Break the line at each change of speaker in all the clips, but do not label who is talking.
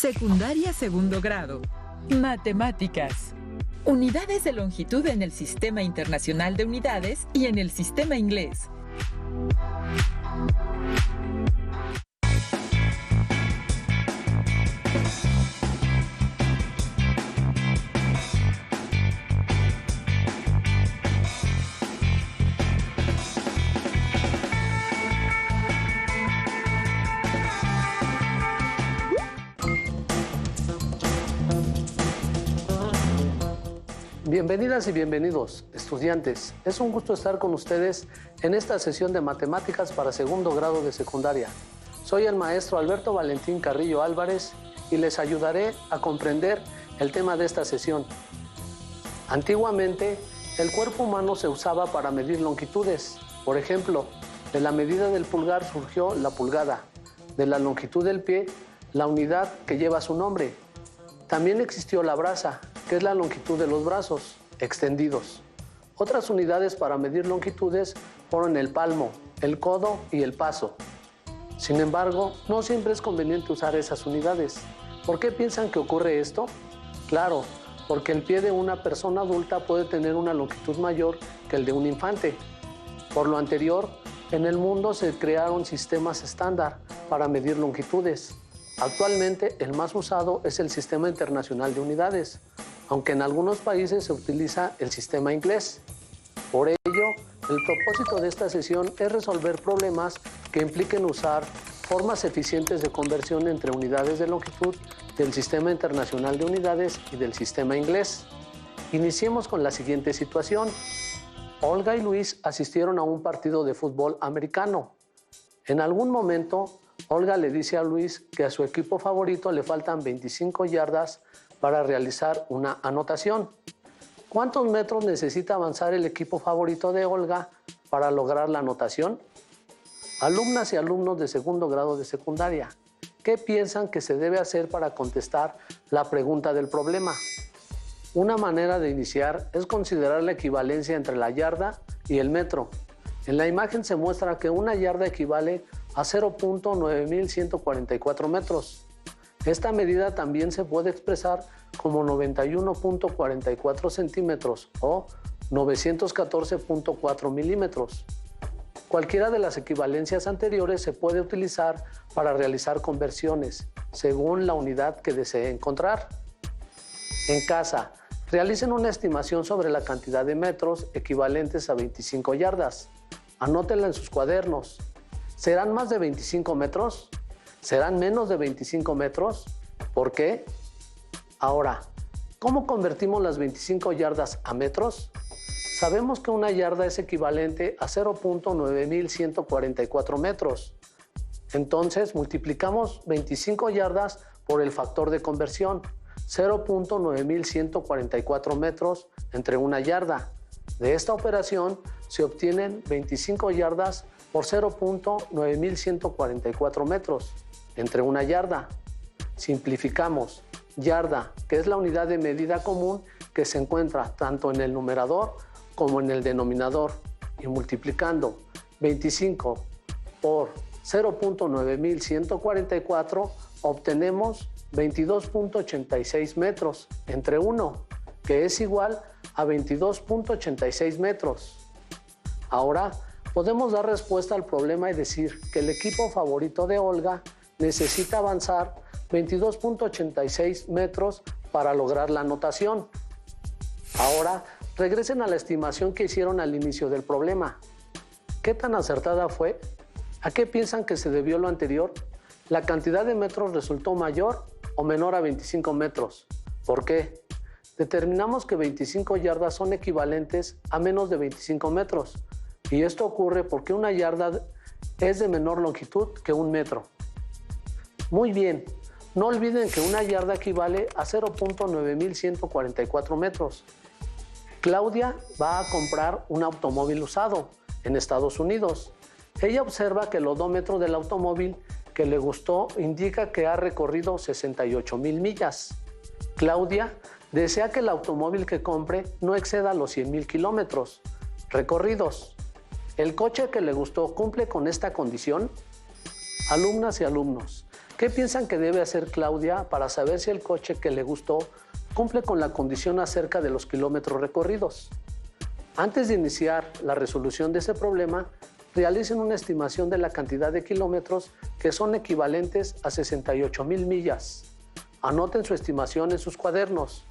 Secundaria segundo grado. Matemáticas. Unidades de longitud en el Sistema Internacional de Unidades y en el Sistema Inglés.
Bienvenidas y bienvenidos, estudiantes. Es un gusto estar con ustedes en esta sesión de matemáticas para segundo grado de secundaria. Soy el maestro Alberto Valentín Carrillo Álvarez y les ayudaré a comprender el tema de esta sesión. Antiguamente, el cuerpo humano se usaba para medir longitudes. Por ejemplo, de la medida del pulgar surgió la pulgada, de la longitud del pie, la unidad que lleva su nombre. También existió la braza, que es la longitud de los brazos extendidos. Otras unidades para medir longitudes fueron el palmo, el codo y el paso. Sin embargo, no siempre es conveniente usar esas unidades. ¿Por qué piensan que ocurre esto? Claro, porque el pie de una persona adulta puede tener una longitud mayor que el de un infante. Por lo anterior, en el mundo se crearon sistemas estándar para medir longitudes. Actualmente, el más usado es el Sistema Internacional de Unidades, aunque en algunos países se utiliza el sistema inglés. Por ello, el propósito de esta sesión es resolver problemas que impliquen usar formas eficientes de conversión entre unidades de longitud del Sistema Internacional de Unidades y del sistema inglés. Iniciemos con la siguiente situación. Olga y Luis asistieron a un partido de fútbol americano. En algún momento, Olga le dice a Luis que a su equipo favorito le faltan 25 yardas para realizar una anotación. ¿Cuántos metros necesita avanzar el equipo favorito de Olga para lograr la anotación? Alumnas y alumnos de segundo grado de secundaria, ¿qué piensan que se debe hacer para contestar la pregunta del problema? Una manera de iniciar es considerar la equivalencia entre la yarda y el metro. En la imagen se muestra que una yarda equivale a 0.9144 metros. Esta medida también se puede expresar como 91.44 centímetros o 914.4 milímetros. Cualquiera de las equivalencias anteriores se puede utilizar para realizar conversiones, según la unidad que desee encontrar. En casa, realicen una estimación sobre la cantidad de metros equivalentes a 25 yardas. Anótenla en sus cuadernos. ¿Serán más de 25 metros? ¿Serán menos de 25 metros? ¿Por qué? Ahora, ¿cómo convertimos las 25 yardas a metros? Sabemos que una yarda es equivalente a 0.9144 metros. Entonces, multiplicamos 25 yardas por el factor de conversión, 0.9144 metros entre una yarda. De esta operación se obtienen 25 yardas por 0.9144 metros entre una yarda. Simplificamos. Yarda, que es la unidad de medida común que se encuentra tanto en el numerador como en el denominador, y multiplicando 25 por 0.9144 obtenemos 22.86 metros entre 1, que es igual a 22.86 metros. Ahora podemos dar respuesta al problema y decir que el equipo favorito de Olga necesita avanzar 22.86 metros para lograr la anotación. Ahora, regresen a la estimación que hicieron al inicio del problema. ¿Qué tan acertada fue? ¿A qué piensan que se debió lo anterior? ¿La cantidad de metros resultó mayor o menor a 25 metros? ¿Por qué? Determinamos que 25 yardas son equivalentes a menos de 25 metros. Y esto ocurre porque una yarda es de menor longitud que un metro. Muy bien. No olviden que una yarda equivale a 0.9144 metros. Claudia va a comprar un automóvil usado en Estados Unidos. Ella observa que el odómetro del automóvil que le gustó indica que ha recorrido 68,000 millas. Claudia desea que el automóvil que compre no exceda los 100,000 kilómetros recorridos. ¿El coche que le gustó cumple con esta condición? Alumnas y alumnos, ¿Qué piensan que debe hacer Claudia para saber si el coche que le gustó cumple con la condición acerca de los kilómetros recorridos? Antes de iniciar la resolución de ese problema, realicen una estimación de la cantidad de kilómetros que son equivalentes a 68,000 millas. Anoten su estimación en sus cuadernos.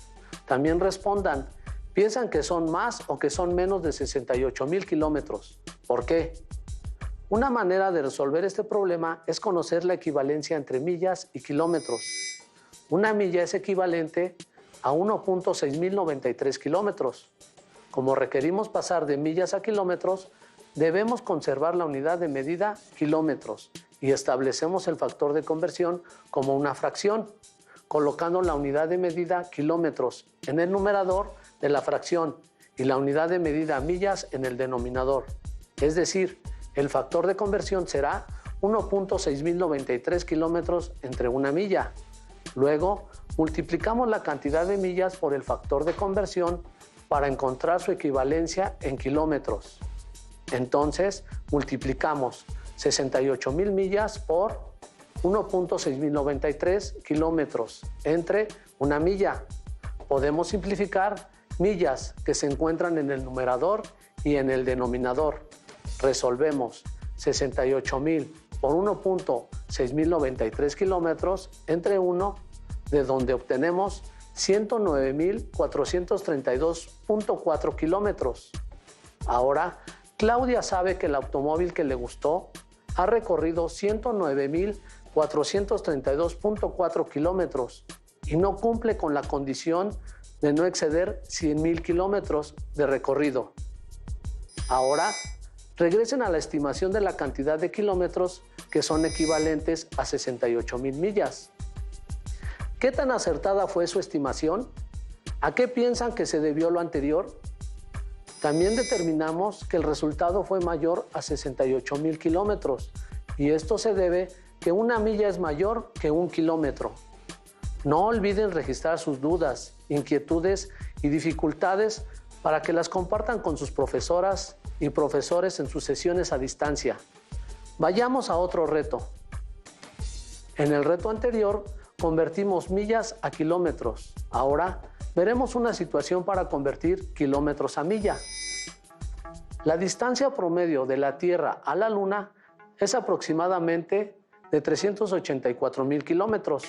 También respondan, ¿piensan que son más o que son menos de 68,000 kilómetros? ¿Por qué? Una manera de resolver este problema es conocer la equivalencia entre millas y kilómetros. Una milla es equivalente a 1.6093 kilómetros. Como requerimos pasar de millas a kilómetros, debemos conservar la unidad de medida kilómetros y establecemos el factor de conversión como una fracción, colocando la unidad de medida kilómetros en el numerador de la fracción y la unidad de medida millas en el denominador. Es decir, el factor de conversión será 1.6093 kilómetros entre una milla. Luego, multiplicamos la cantidad de millas por el factor de conversión para encontrar su equivalencia en kilómetros. Entonces, multiplicamos 68,000 millas por 1.6093 kilómetros entre una milla. Podemos simplificar millas que se encuentran en el numerador y en el denominador. Resolvemos 68,000 por 1.6093 kilómetros entre 1, de donde obtenemos 109,432.4 kilómetros. Ahora, Claudia sabe que el automóvil que le gustó ha recorrido 109,432.4 kilómetros y no cumple con la condición de no exceder 100,000 kilómetros de recorrido. Ahora, regresen a la estimación de la cantidad de kilómetros que son equivalentes a 68,000 millas. ¿Qué tan acertada fue su estimación? ¿A qué piensan que se debió lo anterior? También determinamos que el resultado fue mayor a 68,000 kilómetros y esto se debe que una milla es mayor que un kilómetro. No olviden registrar sus dudas, inquietudes y dificultades para que las compartan con sus profesoras y profesores en sus sesiones a distancia. Vayamos a otro reto. En el reto anterior, convertimos millas a kilómetros. Ahora veremos una situación para convertir kilómetros a milla. La distancia promedio de la Tierra a la Luna es aproximadamente de 384,000 kilómetros.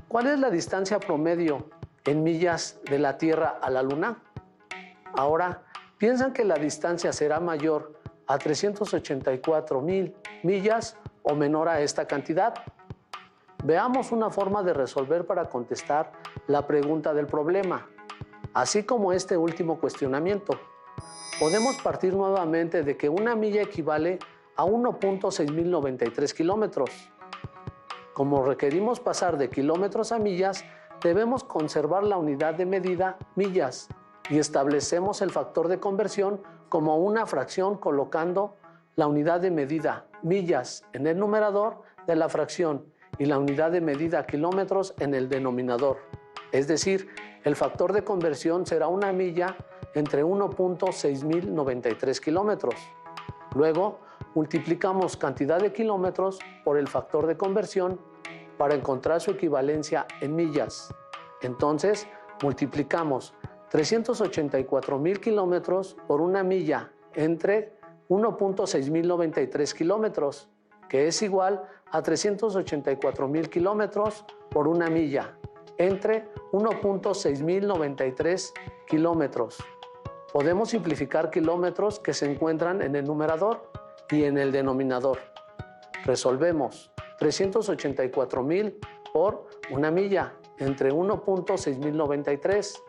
¿Cuál es la distancia promedio en millas de la Tierra a la Luna? Ahora, ¿piensan que la distancia será mayor a 384,000 millas o menor a esta cantidad? Veamos una forma de resolver para contestar la pregunta del problema, así como este último cuestionamiento. Podemos partir nuevamente de que una milla equivale a 1.6093 kilómetros. Como requerimos pasar de kilómetros a millas, debemos conservar la unidad de medida millas y establecemos el factor de conversión como una fracción colocando la unidad de medida millas en el numerador de la fracción y la unidad de medida kilómetros en el denominador. Es decir, el factor de conversión será una milla entre 1.6093 kilómetros. Luego, multiplicamos cantidad de kilómetros por el factor de conversión para encontrar su equivalencia en millas. Entonces, multiplicamos 384,000 kilómetros por una milla entre 1.6093 kilómetros, que es igual a 384,000 kilómetros por una milla, entre 1.6093 kilómetros. Podemos simplificar kilómetros que se encuentran en el numerador y en el denominador. Resolvemos 384,000 por una milla, entre 1.6093,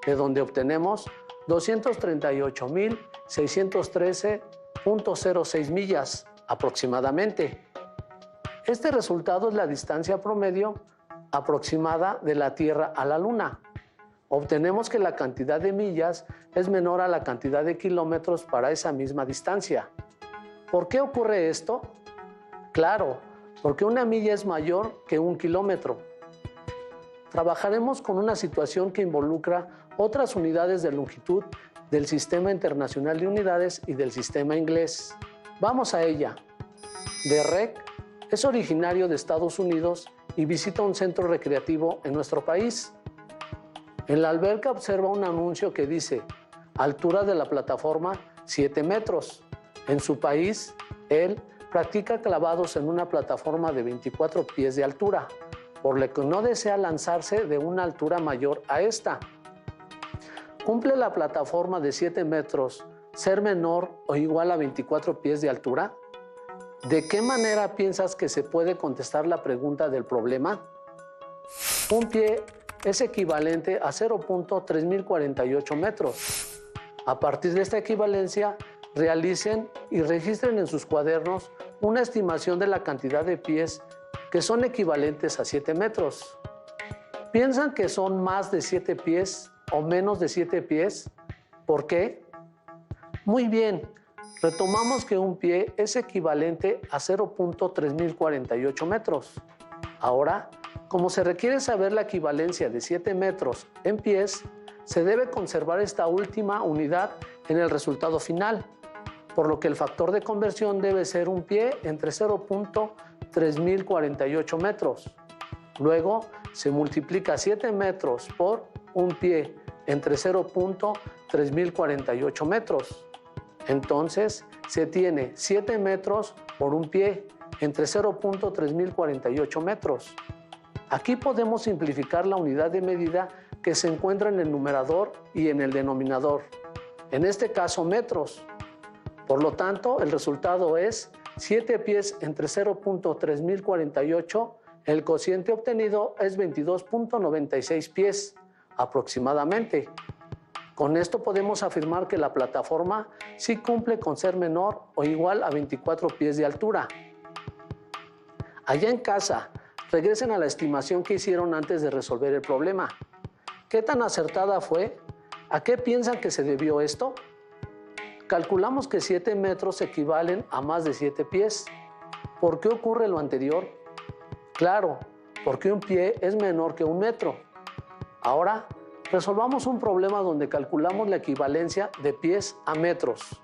de donde obtenemos 238,613.06 millas aproximadamente. Este resultado es la distancia promedio aproximada de la Tierra a la Luna. Obtenemos que la cantidad de millas es menor a la cantidad de kilómetros para esa misma distancia. ¿Por qué ocurre esto? Claro, porque una milla es mayor que un kilómetro. Trabajaremos con una situación que involucra otras unidades de longitud del Sistema Internacional de Unidades y del Sistema Inglés. Vamos a ella. De rec Es originario de Estados Unidos y visita un centro recreativo en nuestro país. En la alberca observa un anuncio que dice: altura de la plataforma 7 metros. En su país, él practica clavados en una plataforma de 24 pies de altura, por lo que no desea lanzarse de una altura mayor a esta. ¿Cumple la plataforma de 7 metros ser menor o igual a 24 pies de altura? ¿De qué manera piensas que se puede contestar la pregunta del problema? Un pie es equivalente a 0.3048 metros. A partir de esta equivalencia, realicen y registren en sus cuadernos una estimación de la cantidad de pies que son equivalentes a 7 metros. ¿Piensan que son más de 7 pies o menos de 7 pies? ¿Por qué? Muy bien, retomamos que un pie es equivalente a 0.3048 metros. Ahora, como se requiere saber la equivalencia de 7 metros en pies, se debe conservar esta última unidad en el resultado final, por lo que el factor de conversión debe ser un pie entre 0.3048 metros. Luego, se multiplica 7 metros por un pie entre 0.3048 metros. Entonces, se tiene 7 metros por un pie entre 0.3048 metros. Aquí podemos simplificar la unidad de medida que se encuentra en el numerador y en el denominador, en este caso metros. Por lo tanto, el resultado es 7 pies entre 0.3048, el cociente obtenido es 22.96 pies aproximadamente. Con esto podemos afirmar que la plataforma sí cumple con ser menor o igual a 24 pies de altura. Allá en casa, regresen a la estimación que hicieron antes de resolver el problema. ¿Qué tan acertada fue? ¿A qué piensan que se debió esto? Calculamos que 7 metros equivalen a más de 7 pies. ¿Por qué ocurre lo anterior? Claro, porque un pie es menor que un metro. Ahora, resolvamos un problema donde calculamos la equivalencia de pies a metros.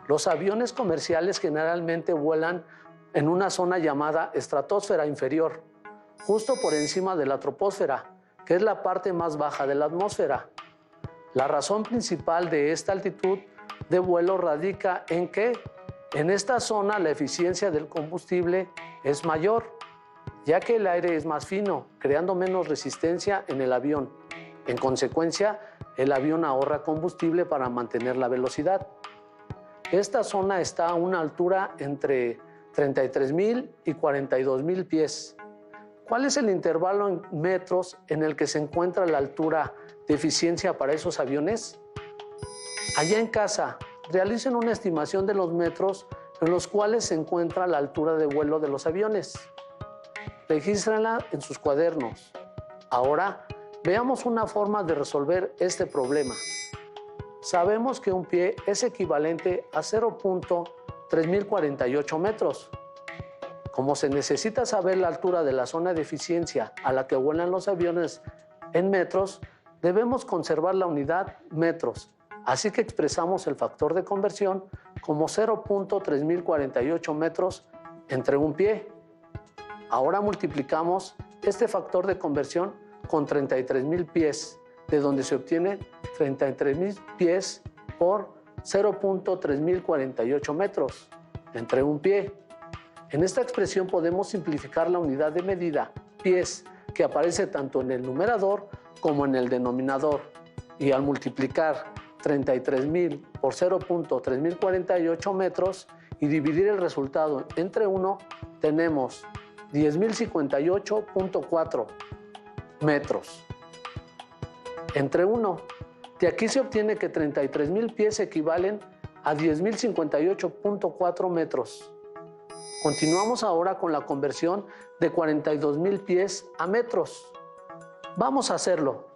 Los aviones comerciales generalmente vuelan en una zona llamada estratosfera inferior, justo por encima de la troposfera, que es la parte más baja de la atmósfera. La razón principal de esta altitud de vuelo radica en que en esta zona la eficiencia del combustible es mayor, ya que el aire es más fino, creando menos resistencia en el avión. En consecuencia, el avión ahorra combustible para mantener la velocidad. Esta zona está a una altura entre 33,000 y 42,000 pies. ¿Cuál es el intervalo en metros en el que se encuentra la altura de eficiencia para esos aviones? Allá en casa, realicen una estimación de los metros en los cuales se encuentra la altura de vuelo de los aviones. Regístrenla en sus cuadernos. Ahora, veamos una forma de resolver este problema. Sabemos que un pie es equivalente a 0.3048 metros. Como se necesita saber la altura de la zona de eficiencia a la que vuelan los aviones en metros, debemos conservar la unidad metros. Así que expresamos el factor de conversión como 0.3048 metros entre un pie. Ahora multiplicamos este factor de conversión con 33,000 pies, de donde se obtiene 33,000 pies por 0.3048 metros entre un pie. En esta expresión podemos simplificar la unidad de medida, pies, que aparece tanto en el numerador como en el denominador. Y al multiplicar 33,000 por 0.3048 metros y dividir el resultado entre 1, tenemos 10,058.4 metros entre 1. De aquí se obtiene que 33,000 pies equivalen a 10,058.4 metros. Continuamos ahora con la conversión de 42,000 pies a metros. Vamos a hacerlo.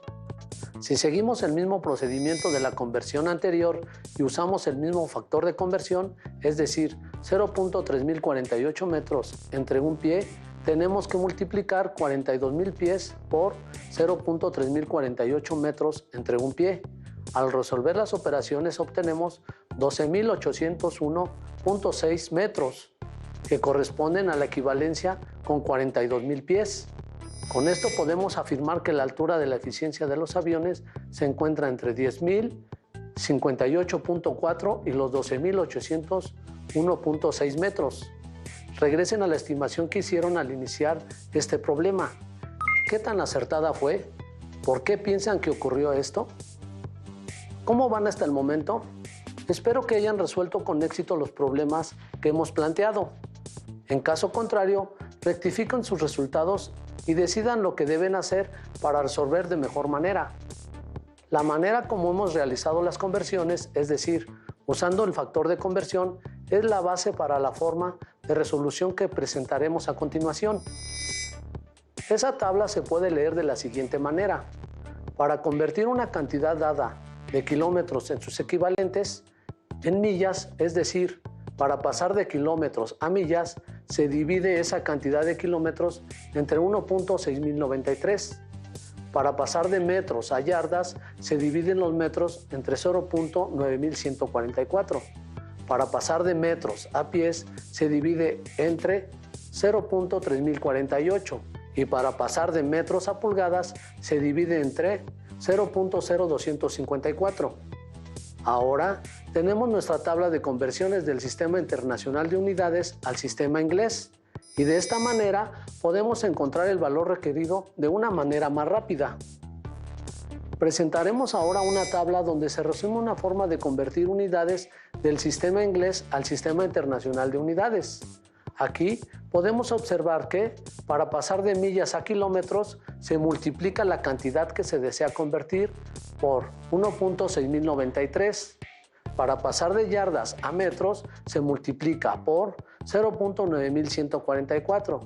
Si seguimos el mismo procedimiento de la conversión anterior y usamos el mismo factor de conversión, es decir, 0.3048 metros entre un pie, tenemos que multiplicar 42,000 pies por 0.3048 metros entre un pie. Al resolver las operaciones obtenemos 12,801.6 metros. que corresponden a la equivalencia con 42,000 pies. Con esto podemos afirmar que la altura de la eficiencia de los aviones se encuentra entre 10,000, 58.4 y los 12,801.6 metros. Regresen a la estimación que hicieron al iniciar este problema. ¿Qué tan acertada fue? ¿Por qué piensan que ocurrió esto? ¿Cómo van hasta el momento? Espero que hayan resuelto con éxito los problemas que hemos planteado. En caso contrario, rectifiquen sus resultados y decidan lo que deben hacer para resolver de mejor manera. La manera como hemos realizado las conversiones, es decir, usando el factor de conversión, es la base para la forma de resolución que presentaremos a continuación. Esa tabla se puede leer de la siguiente manera. Para convertir una cantidad dada de kilómetros en sus equivalentes en millas, es decir, para pasar de kilómetros a millas, se divide esa cantidad de kilómetros entre 1.6093. Para pasar de metros a yardas, se dividen los metros entre 0.9144. Para pasar de metros a pies, se divide entre 0.3048. Y para pasar de metros a pulgadas, se divide entre 0.0254. Ahora tenemos nuestra tabla de conversiones del Sistema Internacional de Unidades al sistema inglés y de esta manera podemos encontrar el valor requerido de una manera más rápida. Presentaremos ahora una tabla donde se resume una forma de convertir unidades del sistema inglés al Sistema Internacional de Unidades. Aquí podemos observar que para pasar de millas a kilómetros se multiplica la cantidad que se desea convertir por 1.6093. Para pasar de yardas a metros se multiplica por 0.9144.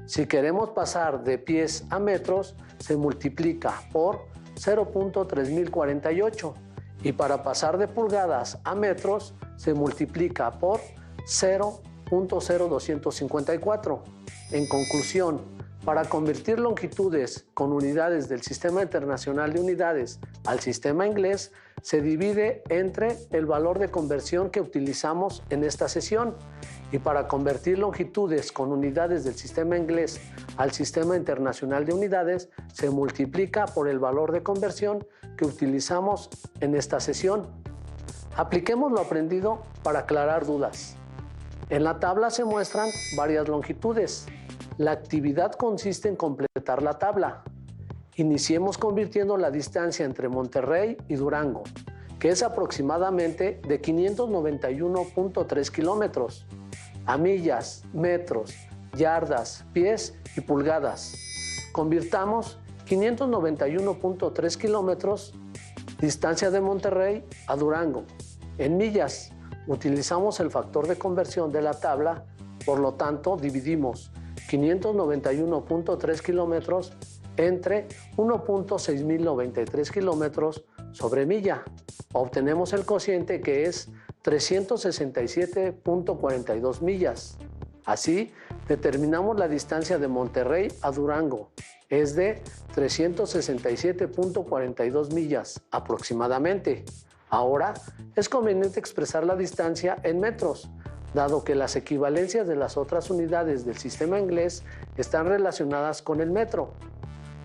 Si queremos pasar de pies a metros se multiplica por 0.3048. Y para pasar de pulgadas a metros se multiplica por 0.0254. En conclusión, para convertir longitudes con unidades del Sistema Internacional de Unidades al sistema inglés, se divide entre el valor de conversión que utilizamos en esta sesión. Y para convertir longitudes con unidades del sistema inglés al Sistema Internacional de Unidades, se multiplica por el valor de conversión que utilizamos en esta sesión. Apliquemos lo aprendido para aclarar dudas. En la tabla se muestran varias longitudes. La actividad consiste en completar la tabla. Iniciemos convirtiendo la distancia entre Monterrey y Durango, que es aproximadamente de 591.3 kilómetros, a millas, metros, yardas, pies y pulgadas. Convirtamos 591.3 kilómetros, distancia de Monterrey a Durango, en millas. Utilizamos el factor de conversión de la tabla, por lo tanto dividimos 591.3 kilómetros entre 1.6093 kilómetros sobre milla. Obtenemos el cociente que es 367.42 millas. Así, determinamos la distancia de Monterrey a Durango. Es de 367.42 millas aproximadamente. Ahora, es conveniente expresar la distancia en metros, dado que las equivalencias de las otras unidades del sistema inglés están relacionadas con el metro,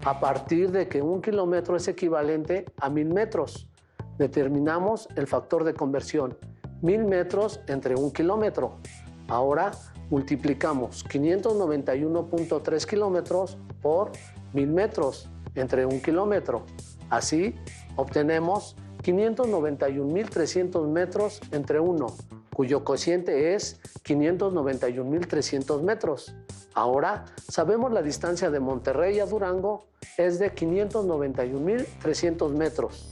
a partir de que 1 kilómetro es equivalente a 1000 metros. Determinamos el factor de conversión, 1000 metros entre 1 kilómetro. Ahora multiplicamos 591.3 kilómetros por 1000 metros entre 1 kilómetro. Así obtenemos 591.300 metros entre 1, cuyo cociente es 591.300 metros. Ahora sabemos la distancia de Monterrey a Durango es de 591.300 metros.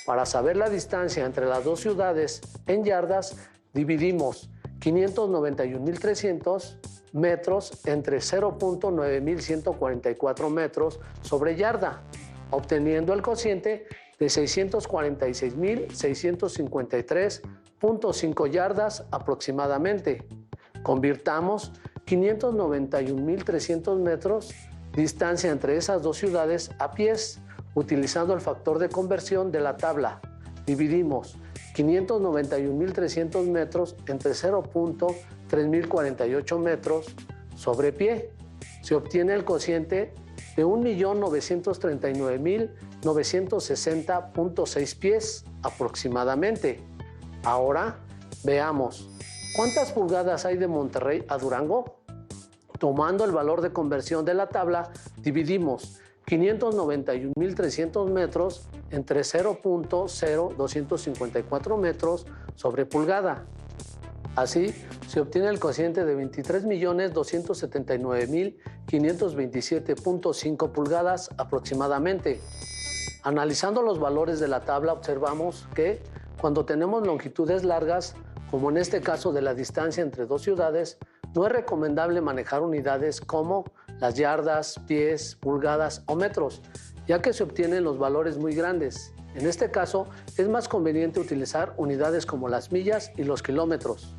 Para saber la distancia entre las dos ciudades en yardas, dividimos 591.300 metros entre 0.9144 metros sobre yarda, obteniendo el cociente de 646.653.5 yardas aproximadamente. Convirtamos 591.300 metros, distancia entre esas dos ciudades, a pies, utilizando el factor de conversión de la tabla. Dividimos 591.300 metros entre 0.3048 metros sobre pie. Se obtiene el cociente de 1.939.960.6 pies aproximadamente. Ahora veamos, ¿cuántas pulgadas hay de Monterrey a Durango? Tomando el valor de conversión de la tabla, dividimos 591.300 metros entre 0.0254 metros sobre pulgada. Así, se obtiene el cociente de 23.279.527.5 pulgadas aproximadamente. Analizando los valores de la tabla, observamos que cuando tenemos longitudes largas, como en este caso de la distancia entre dos ciudades, no es recomendable manejar unidades como las yardas, pies, pulgadas o metros, ya que se obtienen los valores muy grandes. En este caso, es más conveniente utilizar unidades como las millas y los kilómetros.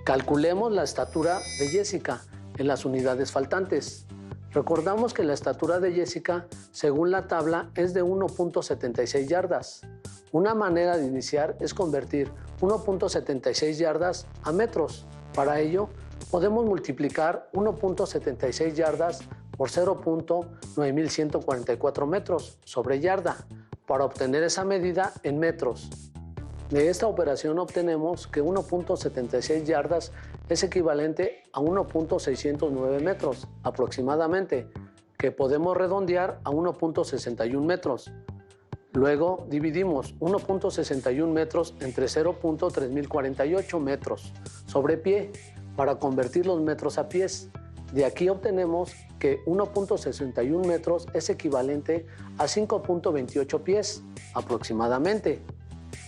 Calculemos la estatura de Jessica en las unidades faltantes. Recordamos que la estatura de Jessica, según la tabla, es de 1.76 yardas. Una manera de iniciar es convertir 1.76 yardas a metros. Para ello, podemos multiplicar 1.76 yardas por 0.9144 metros sobre yarda para obtener esa medida en metros. De esta operación obtenemos que 1.76 yardas es equivalente a 1.609 metros aproximadamente, que podemos redondear a 1.61 metros. Luego dividimos 1.61 metros entre 0.3048 metros sobre pie para convertir los metros a pies. De aquí obtenemos que 1.61 metros es equivalente a 5.28 pies aproximadamente.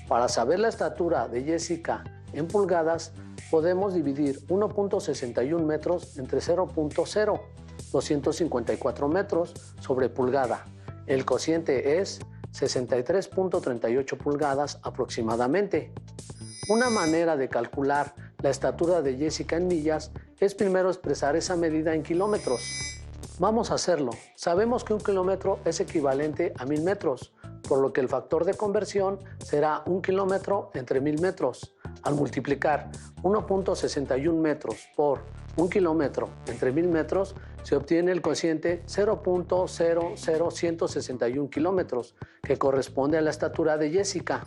Para saber la estatura de Jessica en pulgadas, podemos dividir 1.61 metros entre 0.0254 metros sobre pulgada. El cociente es 63.38 pulgadas aproximadamente. Una manera de calcular la estatura de Jessica en millas es primero expresar esa medida en kilómetros. Vamos a hacerlo. Sabemos que un kilómetro es equivalente a 1000 metros, por lo que el factor de conversión será 1 kilómetro entre 1000 metros. Al multiplicar 1.61 metros por 1 kilómetro entre 1000 metros, se obtiene el cociente 0.00161 kilómetros, que corresponde a la estatura de Jessica.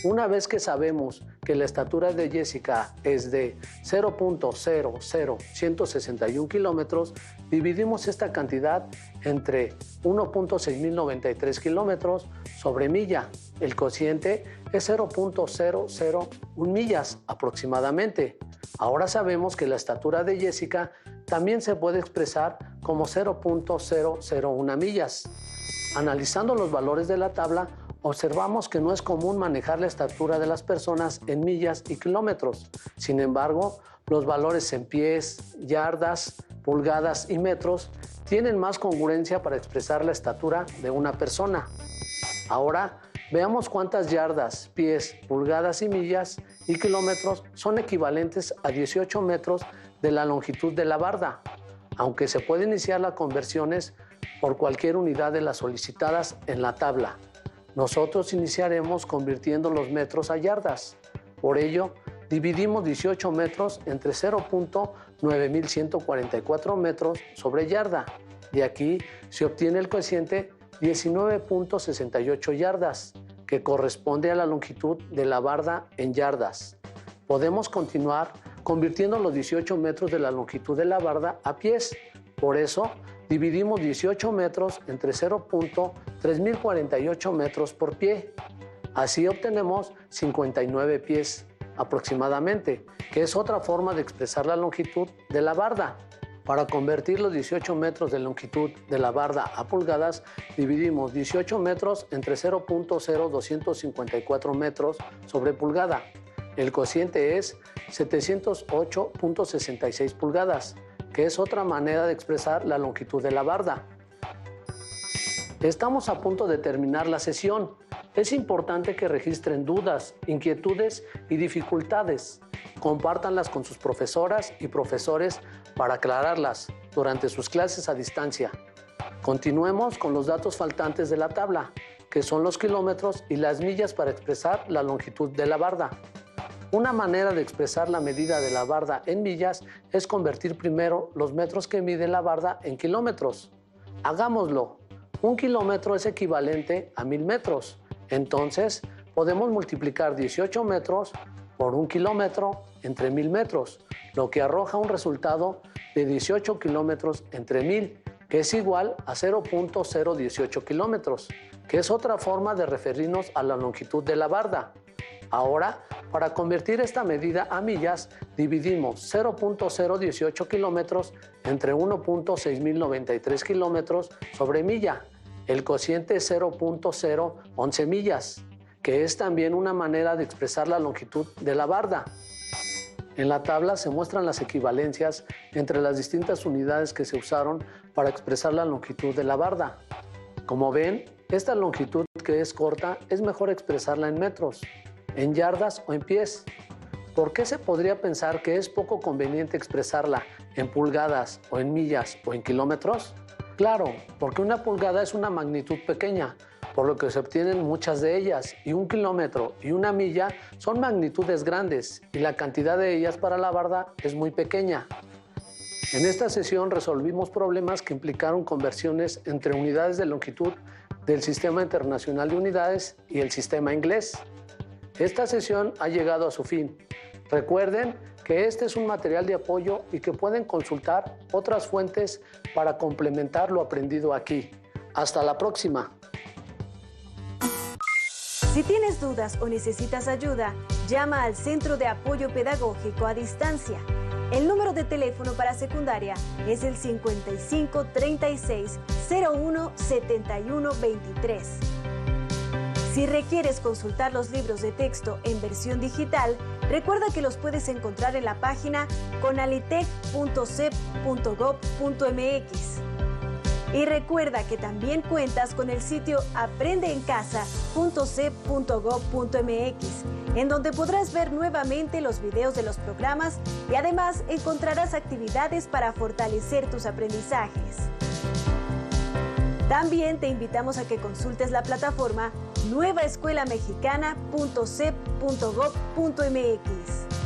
Una vez que sabemos que la estatura de Jessica es de 0.00161 kilómetros, dividimos esta cantidad entre 1.6093 kilómetros sobre milla. El cociente es 0.001 millas aproximadamente. Ahora sabemos que la estatura de Jessica también se puede expresar como 0.001 millas. Analizando los valores de la tabla, observamos que no es común manejar la estatura de las personas en millas y kilómetros. Sin embargo, los valores en pies, yardas, pulgadas y metros tienen más congruencia para expresar la estatura de una persona. Ahora, veamos cuántas yardas, pies, pulgadas y millas y kilómetros son equivalentes a 18 metros de la longitud de la barda, aunque se puede iniciar las conversiones por cualquier unidad de las solicitadas en la tabla. Nosotros iniciaremos convirtiendo los metros a yardas. Por ello, dividimos 18 metros entre 0.9144 metros sobre yarda. De aquí se obtiene el cociente 19.68 yardas, que corresponde a la longitud de la barda en yardas. Podemos continuar convirtiendo los 18 metros de la longitud de la barda a pies. Por eso, dividimos 18 metros entre 0.3048 metros por pie. Así obtenemos 59 pies aproximadamente, que es otra forma de expresar la longitud de la barda. Para convertir los 18 metros de longitud de la barda a pulgadas, dividimos 18 metros entre 0.0254 metros sobre pulgada. El cociente es 708.66 pulgadas, que es otra manera de expresar la longitud de la barda. Estamos a punto de terminar la sesión. Es importante que registren dudas, inquietudes y dificultades. Compártanlas con sus profesoras y profesores para aclararlas durante sus clases a distancia. Continuemos con los datos faltantes de la tabla. que son los kilómetros, y las millas para expresar la longitud de la barda. Una manera de expresar la medida de la barda en millas es convertir primero los metros que mide la barda en kilómetros. Hagámoslo. 1 kilómetro es equivalente a 1000 metros. Entonces, podemos multiplicar 18 metros por 1 kilómetro entre 1000 metros, lo que arroja un resultado de 18 kilómetros entre 1000, que es igual a 0.018 kilómetros, que es otra forma de referirnos a la longitud de la barda. Ahora, para convertir esta medida a millas, dividimos 0.018 kilómetros entre 1.6093 kilómetros sobre milla. El cociente es 0.011 millas, que es también una manera de expresar la longitud de la barda. En la tabla se muestran las equivalencias entre las distintas unidades que se usaron para expresar la longitud de la barda. Como ven, esta longitud, que es corta, es mejor expresarla en metros, en yardas o en pies. ¿Por qué se podría pensar que es poco conveniente expresarla en pulgadas o en millas o en kilómetros? Claro, porque una pulgada es una magnitud pequeña, por lo que se obtienen muchas de ellas, y 1 kilómetro y 1 milla son magnitudes grandes y la cantidad de ellas para la barda es muy pequeña. En esta sesión resolvimos problemas que implicaron conversiones entre unidades de longitud del Sistema Internacional de Unidades y el sistema inglés. Esta sesión ha llegado a su fin. Recuerden que este es un material de apoyo y que pueden consultar otras fuentes para complementar lo aprendido aquí. Hasta la próxima.
Si tienes dudas o necesitas ayuda, llama al Centro de Apoyo Pedagógico a Distancia. El número de teléfono para secundaria es el 55 36 01 71 23. Si requieres consultar los libros de texto en versión digital, recuerda que los puedes encontrar en la página conalitec.cep.gov.mx. Y recuerda que también cuentas con el sitio aprendeencasa.cep.gov.mx, en donde podrás ver nuevamente los videos de los programas y además encontrarás actividades para fortalecer tus aprendizajes. También te invitamos a que consultes la plataforma nuevaescuelamexicana.cep.gov.mx.